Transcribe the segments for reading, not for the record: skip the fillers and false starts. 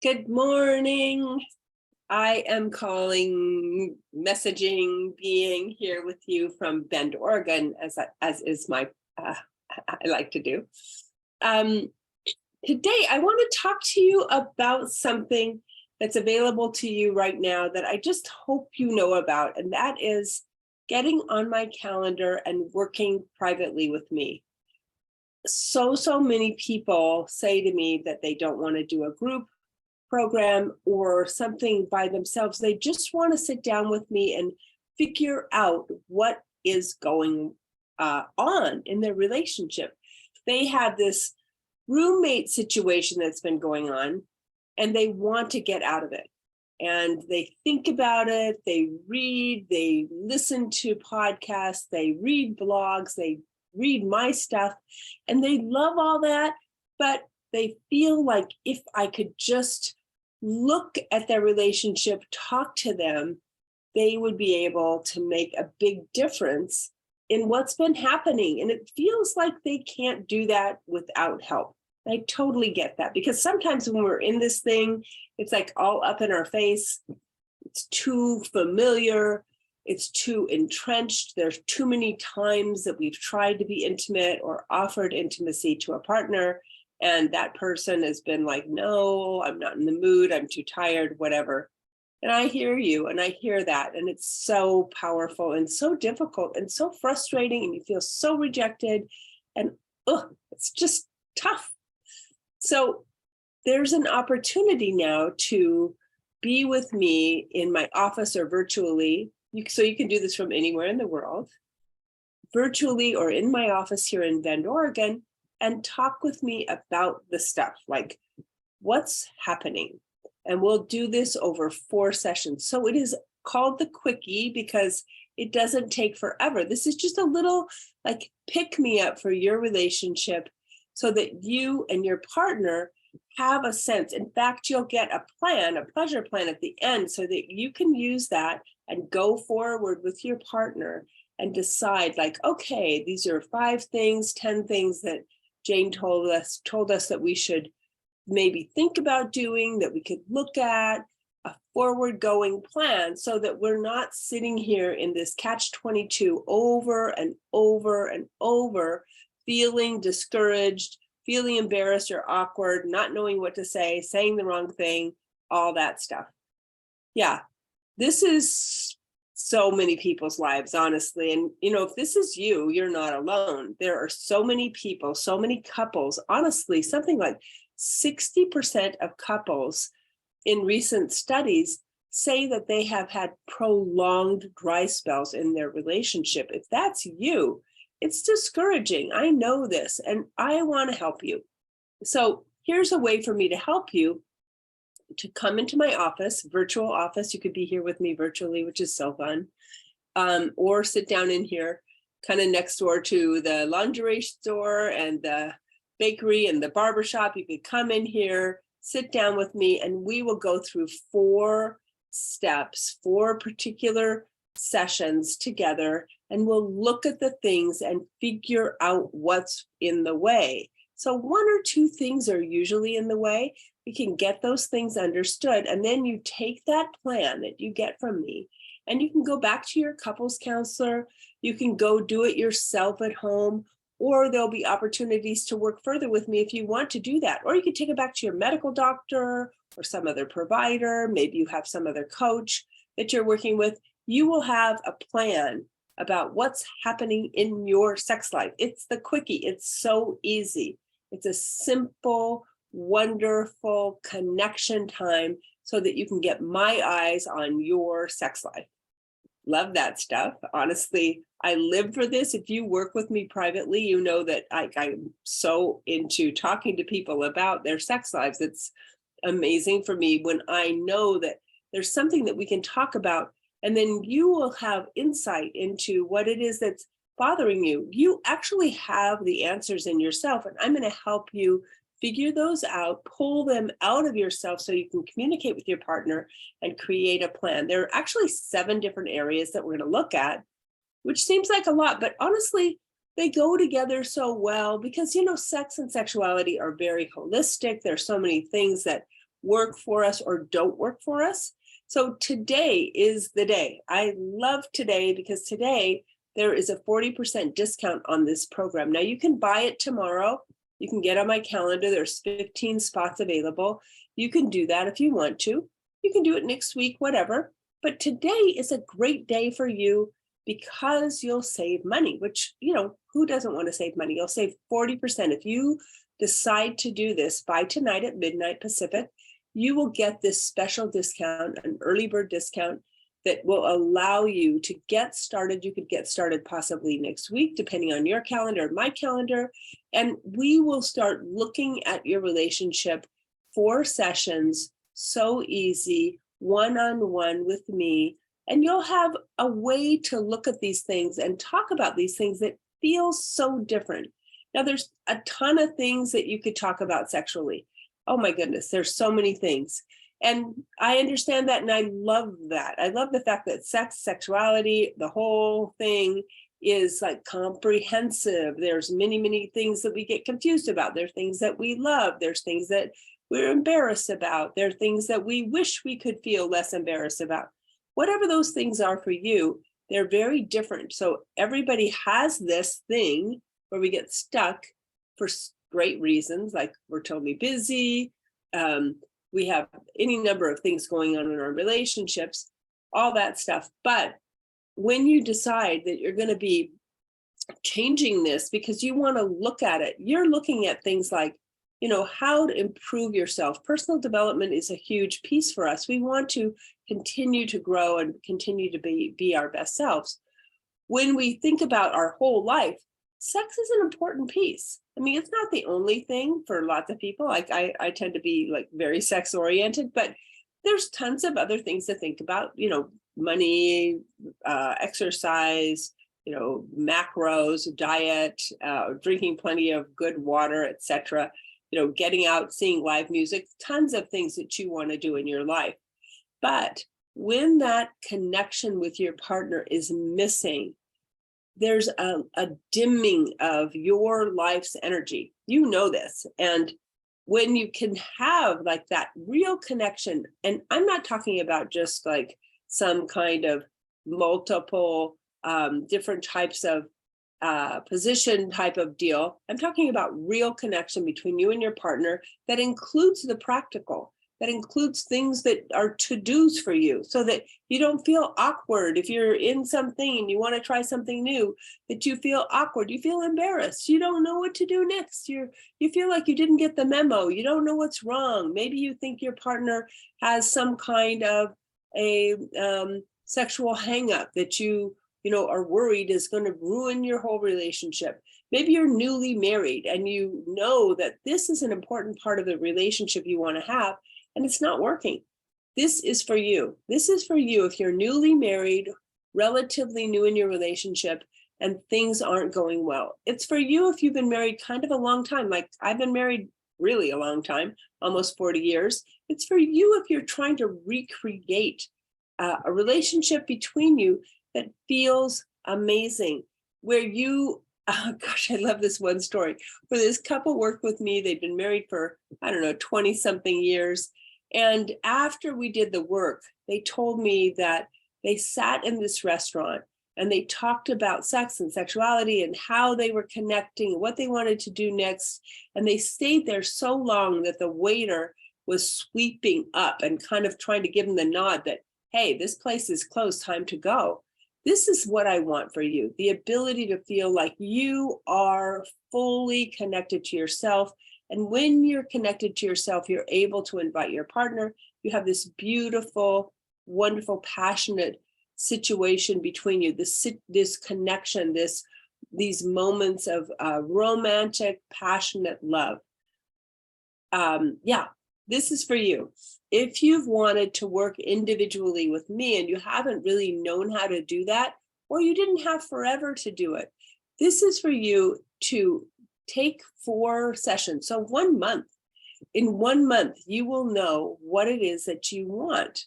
Good morning. I am messaging, being here with you from Bend, Oregon, as is my, I like to do. Today, I want to talk to you about something that's available to you right now that I just hope you know about, and that is getting on my calendar and working privately with me. So many people say to me that they don't want to do a group program or something by themselves. They just want to sit down with me and figure out what is going on in their relationship. They have this roommate situation that's been going on, and they want to get out of it. And they think about it, they read, they listen to podcasts, they read blogs, they read my stuff, and they love all that, but they feel like if I could just look at their relationship, talk to them, they would be able to make a big difference in what's been happening. And it feels like they can't do that without help. I totally get that, because sometimes when we're in this thing, it's like all up in our face. It's too familiar. It's too entrenched. There's too many times that we've tried to be intimate or offered intimacy to a partner, and that person has been like, no, I'm not in the mood, I'm too tired, whatever. And I hear you, and I hear that. And it's so powerful and so difficult and so frustrating, and you feel so rejected, and it's just tough. So there's an opportunity now to be with me in my office or virtually. So you can do this from anywhere in the world, virtually or in my office here in Bend, Oregon, and talk with me about the stuff, like what's happening. And we'll do this over 4 sessions. So it is called the Quickie because it doesn't take forever. This is just a little like pick me up for your relationship so that you and your partner have a sense. In fact, you'll get a plan, a pleasure plan at the end, so that you can use that and go forward with your partner and decide like, okay, these are 5 things, 10 things that Jane told us that we should maybe think about doing, that we could look at, a forward-going plan, so that we're not sitting here in this catch-22 over and over and over, feeling discouraged, feeling embarrassed or awkward, not knowing what to say, saying the wrong thing, all that stuff. Yeah, this is so many people's lives, honestly. And, if this is you, you're not alone. There are so many people, so many couples, honestly, something like 60% of couples in recent studies say that they have had prolonged dry spells in their relationship. If that's you, it's discouraging. I know this, and I want to help you. So here's a way for me to help you: to come into my office, virtual office. You could be here with me virtually, which is so fun. Or sit down in here, kind of next door to the lingerie store and the bakery and the barbershop. You could come in here, sit down with me, and we will go through 4 steps, 4 particular sessions together, and we'll look at the things and figure out what's in the way. So 1 or 2 things are usually in the way. We can get those things understood, and then you take that plan that you get from me, and you can go back to your couples counselor. You can go do it yourself at home, or there'll be opportunities to work further with me if you want to do that. Or you can take it back to your medical doctor or some other provider. Maybe you have some other coach that you're working with. You will have a plan about what's happening in your sex life. It's the Quickie. It's so easy. It's a simple, wonderful connection time so that you can get my eyes on your sex life. Love that stuff. Honestly, I live for this. If you work with me privately, you know that I'm so into talking to people about their sex lives. It's amazing for me when I know that there's something that we can talk about, and then you will have insight into what it is that's bothering you. You actually have the answers in yourself, and I'm going to help you figure those out, pull them out of yourself so you can communicate with your partner and create a plan. There are actually 7 different areas that we're going to look at, which seems like a lot, but honestly, they go together so well because, sex and sexuality are very holistic. There's so many things that work for us or don't work for us. So today is the day. I love today because today there is a 40% discount on this program. Now you can buy it tomorrow. You can get on my calendar. There's 15 spots available. You can do that if you want to. You can do it next week, whatever. But today is a great day for you because you'll save money, which, who doesn't want to save money? You'll save 40%. If you decide to do this by tonight at midnight Pacific, you will get this special discount, an early bird discount that will allow you to get started. You could get started possibly next week, depending on your calendar and my calendar. And we will start looking at your relationship, 4 sessions, so easy, one-on-one with me. And you'll have a way to look at these things and talk about these things that feel so different. Now, there's a ton of things that you could talk about sexually. Oh my goodness, there's so many things. And I understand that, and I love that. I love the fact that sex, sexuality, the whole thing is like comprehensive. There's many, many things that we get confused about. There are things that we love. There's things that we're embarrassed about. There are things that we wish we could feel less embarrassed about. Whatever those things are for you, they're very different. So everybody has this thing where we get stuck for great reasons, like we're totally busy. We have any number of things going on in our relationships, all that stuff. But when you decide that you're going to be changing this because you want to look at it, you're looking at things like, how to improve yourself. Personal development is a huge piece for us. We want to continue to grow and continue to be our best selves. When we think about our whole life, sex is an important piece. I mean, it's not the only thing for lots of people. Like I tend to be like very sex oriented, but there's tons of other things to think about, money, exercise, macros, diet, drinking plenty of good water, etc. Getting out, seeing live music, tons of things that you want to do in your life. But when that connection with your partner is missing, there's a dimming of your life's energy. You know this. And when you can have like that real connection, and I'm not talking about just like some kind of multiple different types of position type of deal. I'm talking about real connection between you and your partner that includes the practical, that includes things that are to-dos for you so that you don't feel awkward if you're in something and you want to try something new, that you feel awkward, you feel embarrassed, you don't know what to do next, you feel like you didn't get the memo, you don't know what's wrong. Maybe you think your partner has some kind of a sexual hang-up that you are worried is going to ruin your whole relationship. Maybe you're newly married and you know that this is an important part of the relationship you want to have, and it's not working. This is for you. This is for you if you're newly married, relatively new in your relationship, and things aren't going well. It's for you if you've been married kind of a long time. Like I've been married really a long time, almost 40 years. It's for you if you're trying to recreate a relationship between you that feels amazing, where you, oh gosh, I love this one story, where this couple worked with me. They'd been married for, 20 something years. And after we did the work, they told me that they sat in this restaurant and they talked about sex and sexuality and how they were connecting, what they wanted to do next. And they stayed there so long that the waiter was sweeping up and kind of trying to give them the nod that, hey, this place is closed, time to go. This is what I want for you, the ability to feel like you are fully connected to yourself. And when you're connected to yourself, you're able to invite your partner. You have this beautiful, wonderful, passionate situation between you, this connection, these moments of romantic, passionate love. This is for you. If you've wanted to work individually with me and you haven't really known how to do that, or you didn't have forever to do it, this is for you to take 4 sessions. So 1 month. In 1 month, you will know what it is that you want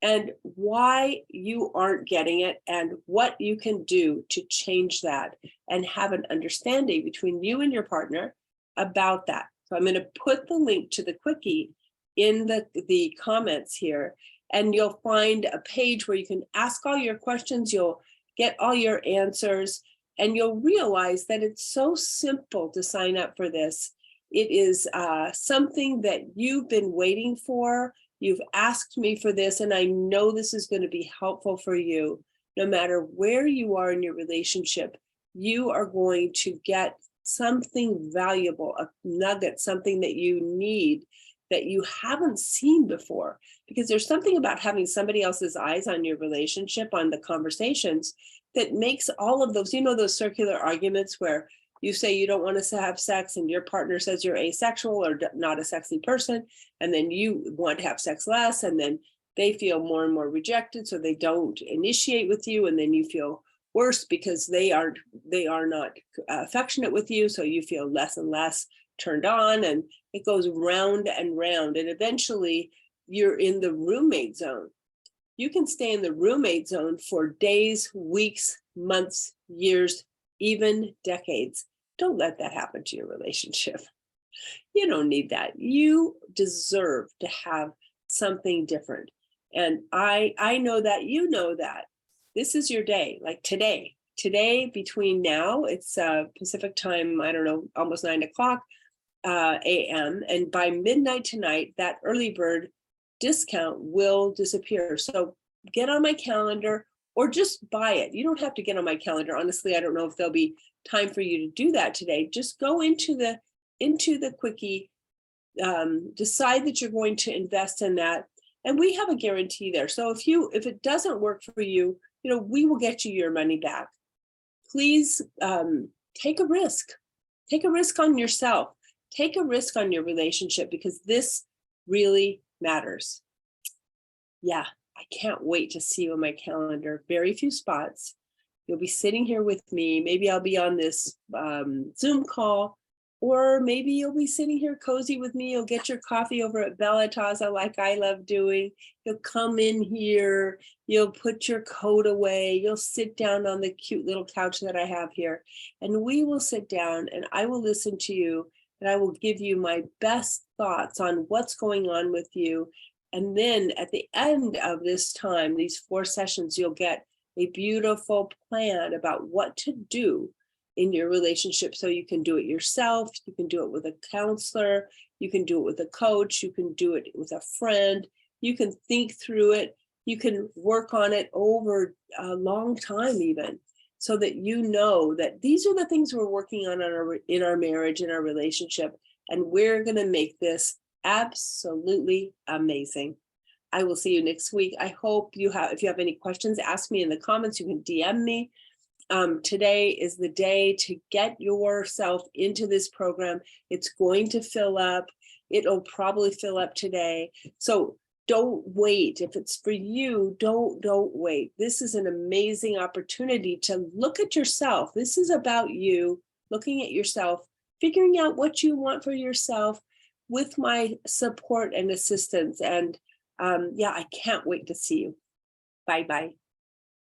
and why you aren't getting it and what you can do to change that and have an understanding between you and your partner about that. So I'm going to put the link to the quickie in the comments here, and you'll find a page where you can ask all your questions. You'll get all your answers, and you'll realize that it's so simple to sign up for this. It is something that you've been waiting for. You've asked me for this, and I know this is going to be helpful for you. No matter where you are in your relationship, you are going to get something valuable, a nugget, something that you need that you haven't seen before. Because there's something about having somebody else's eyes on your relationship, on the conversations, that makes all of those, those circular arguments where you say you don't want to have sex and your partner says you're asexual or not a sexy person, and then you want to have sex less, and then they feel more and more rejected, so they don't initiate with you, and then you feel worse because they are not affectionate with you, so you feel less and less turned on, and it goes round and round, and eventually you're in the roommate zone. You can stay in the roommate zone for days, weeks, months, years, even decades. Don't let that happen to your relationship. You don't need that. You deserve to have something different. And I know that you know that. This is your day, like today. Today, between now, it's Pacific time, I don't know, almost 9 o'clock a.m. And by midnight tonight, that early bird discount will disappear. So get on my calendar or just buy it. You don't have to get on my calendar. Honestly, I don't know if there'll be time for you to do that today. Just go into the quickie, decide that you're going to invest in that. And we have a guarantee there. So if it doesn't work for you, we will get you your money back. Please take a risk. Take a risk on yourself. Take a risk on your relationship, because this really matters. Yeah, I can't wait to see you on my calendar. Very few spots. You'll be sitting here with me. Maybe I'll be on this Zoom call, or maybe you'll be sitting here cozy with me. You'll get your coffee over at Bella Taza like I love doing. You'll come in here. You'll put your coat away. You'll sit down on the cute little couch that I have here. And we will sit down and I will listen to you. And I will give you my best thoughts on what's going on with you. And then at the end of this time, these 4 sessions, you'll get a beautiful plan about what to do in your relationship. So you can do it yourself. You can do it with a counselor. You can do it with a coach. You can do it with a friend. You can think through it. You can work on it over a long time even, so that you know that these are the things we're working on in our marriage, in our relationship, and we're going to make this absolutely amazing. I will see you next week. I hope if you have any questions, ask me in the comments. You can DM me. Today is the day to get yourself into this program. It's going to fill up. It'll probably fill up today. So don't wait. If it's for you, don't wait. This is an amazing opportunity to look at yourself. This is about you looking at yourself, figuring out what you want for yourself with my support and assistance. And I can't wait to see you. Bye-bye.